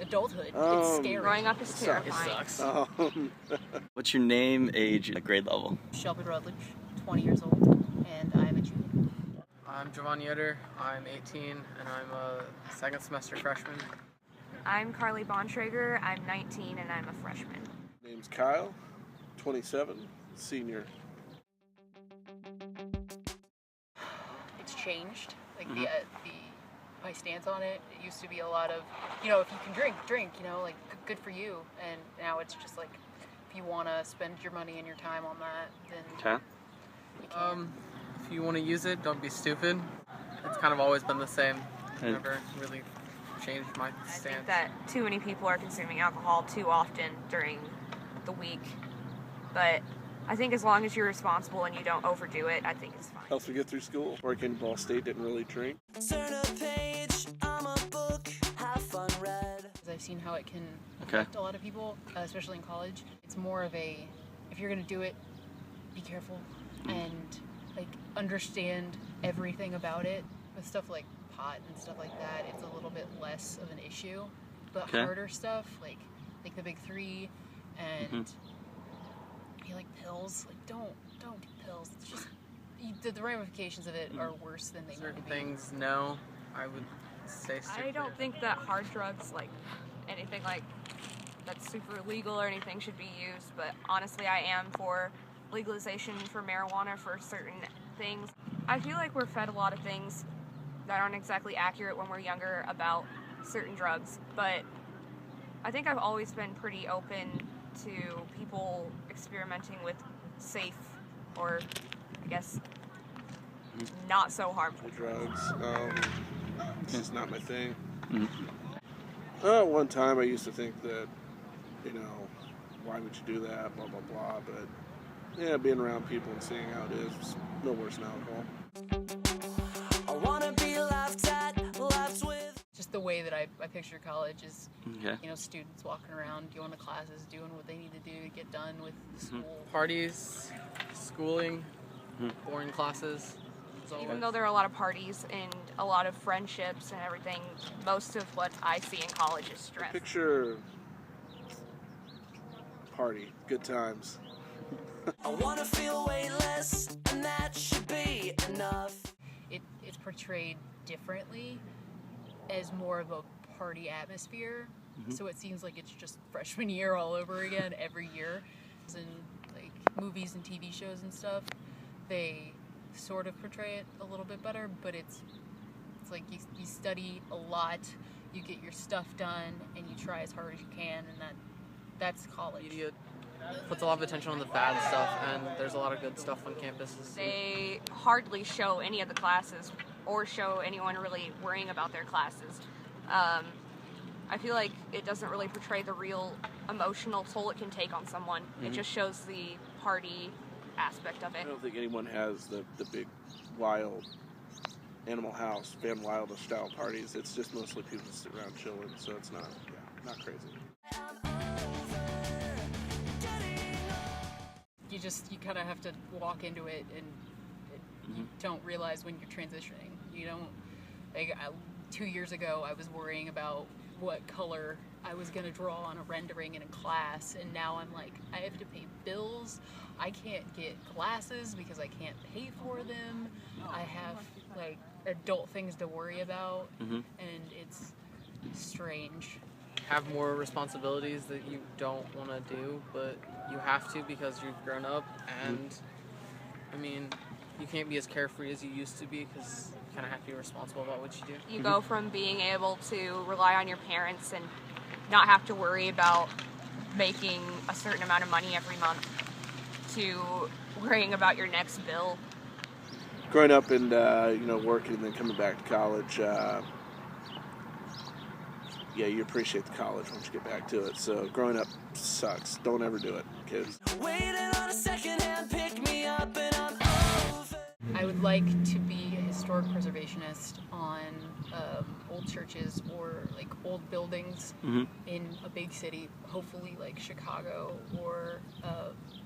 adulthood. It's scary. Growing up is terrifying. It sucks. What's your name, age, and grade level? Shelby Rutledge, 20 years old, and I'm a junior. I'm Javon Yoder, I'm 18, and I'm a second semester freshman. I'm Carly Bontrager, I'm 19, and I'm a freshman. Name's Kyle, 27, senior. It's changed. Like my stance on it. It used to be a lot of, if you can drink, like good for you. And now it's just like, if you want to spend your money and your time on that, then you can. If you want to use it, don't be stupid. It's kind of always been the same. Never really changed my stance. I think that too many people are consuming alcohol too often during the week, but I think as long as you're responsible and you don't overdo it, I think it's fine. Helps me get through school. Working in Ball State, didn't really drink. Turn a page, I'm a book, have fun read. I've seen how it can affect a lot of people, especially in college. It's more of a, if you're going to do it, be careful and understand everything about it. With stuff like pot and stuff like that, it's a little bit less of an issue. But harder stuff, like the big three, and like pills, don't do pills. It's just the ramifications of it are worse than they need to be. Certain things, no, I would say super. I don't think that hard drugs, like anything like that's super illegal or anything, should be used. But honestly, I am for legalization for marijuana for certain things. I feel like we're fed a lot of things that aren't exactly accurate when we're younger about certain drugs, but I think I've always been pretty open to people experimenting with safe, or I guess not so harmful drugs. It's just not my thing. One time I used to think that, why would you do that, blah, blah, blah, but yeah, being around people and seeing how it is no worse than alcohol. I wanna be laughed at, laughed with. Just the way that I picture college is, students walking around, going to classes, doing what they need to do to get done with school. Parties, schooling, boring classes. Even though there are a lot of parties and a lot of friendships and everything, most of what I see in college is stress. Picture party, good times. I wanna feel weightless, and that should be enough. It's portrayed differently as more of a party atmosphere, so it seems like it's just freshman year all over again every year. In like movies and TV shows and stuff, they sort of portray it a little bit better, but it's like you study a lot, you get your stuff done, and you try as hard as you can, and that's college. Media puts a lot of attention on the bad stuff, and there's a lot of good stuff on campuses. They hardly show any of the classes or show anyone really worrying about their classes. I feel like it doesn't really portray the real emotional toll it can take on someone. It just shows the party aspect of it. I don't think anyone has the big, wild Animal House, Van Wilder style parties. It's just mostly people that sit around chilling, so it's not crazy. You kind of have to walk into it, and you don't realize when you're transitioning. You don't, 2 years ago I was worrying about what color I was going to draw on a rendering in a class, and now I'm like, I have to pay bills, I can't get classes because I can't pay for them, I have adult things to worry about, and it's strange. Have more responsibilities that you don't want to do, but you have to because you've grown up, and you can't be as carefree as you used to be because you kind of have to be responsible about what you do. You go from being able to rely on your parents and not have to worry about making a certain amount of money every month to worrying about your next bill. Growing up and working and then coming back to college, you appreciate the college once you get back to it. So growing up sucks. Don't ever do it, kids. Waiting on a second hand, pick me up and I'm over. I would like to be a historic preservationist on old churches or old buildings in a big city, hopefully like Chicago or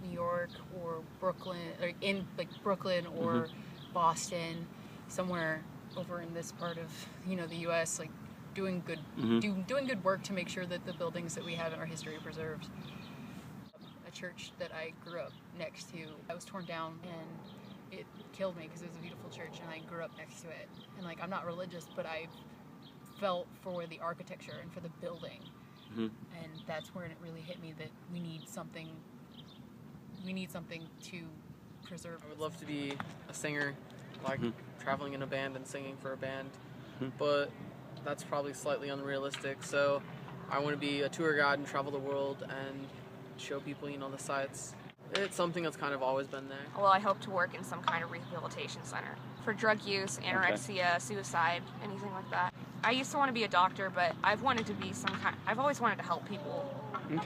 New York or Brooklyn, or in Brooklyn or Boston, somewhere over in this part of the U.S. doing good doing good work to make sure that the buildings that we have in our history are preserved. A church that I grew up next to, I was torn down, and it killed me because it was a beautiful church and I grew up next to it. And like, I'm not religious, but I felt for the architecture and for the building. And that's where it really hit me that we need something to preserve. I would love to be a singer, like traveling in a band and singing for a band, but that's probably slightly unrealistic. So I want to be a tour guide and travel the world and show people, the sights. It's something that's kind of always been there. Well, I hope to work in some kind of rehabilitation center for drug use, anorexia, suicide, anything like that. I used to want to be a doctor, but I've always wanted to help people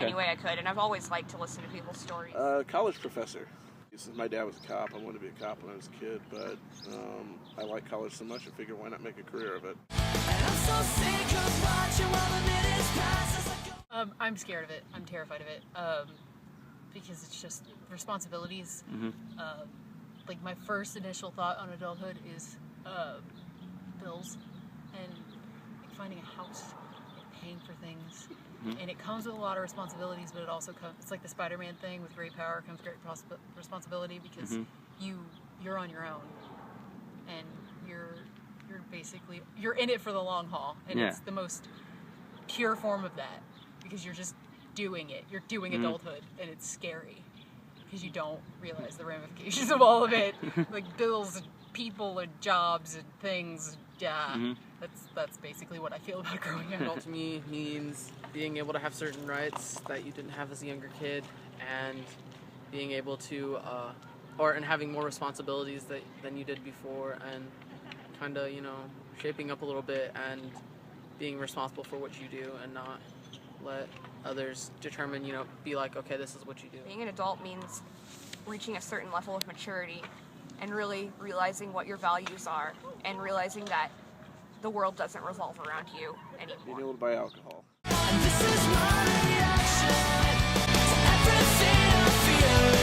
any way I could, and I've always liked to listen to people's stories. College professor. Since my dad was a cop, I wanted to be a cop when I was a kid, but I like college so much, I figured why not make a career of it. I'm scared of it. I'm terrified of it. Because it's just responsibilities. Like my first initial thought on adulthood is bills and finding a house and paying for things. And it comes with a lot of responsibilities, but it also comes, it's like the Spider-Man thing, with great power comes great responsibility, because you're on your own and you're in it for the long haul, and it's the most pure form of that, because you're just doing it. You're doing adulthood, and it's scary because you don't realize the ramifications of all of it, like bills and people and jobs and things. That's basically what I feel about growing up. Adult to me means being able to have certain rights that you didn't have as a younger kid, and being able to, and having more responsibilities than you did before, and kind of, shaping up a little bit and being responsible for what you do, and not let others determine, be like, okay, this is what you do. Being an adult means reaching a certain level of maturity and really realizing what your values are, and realizing that the world doesn't revolve around you anymore. Being able to buy alcohol. And this is my reaction to everything I feel.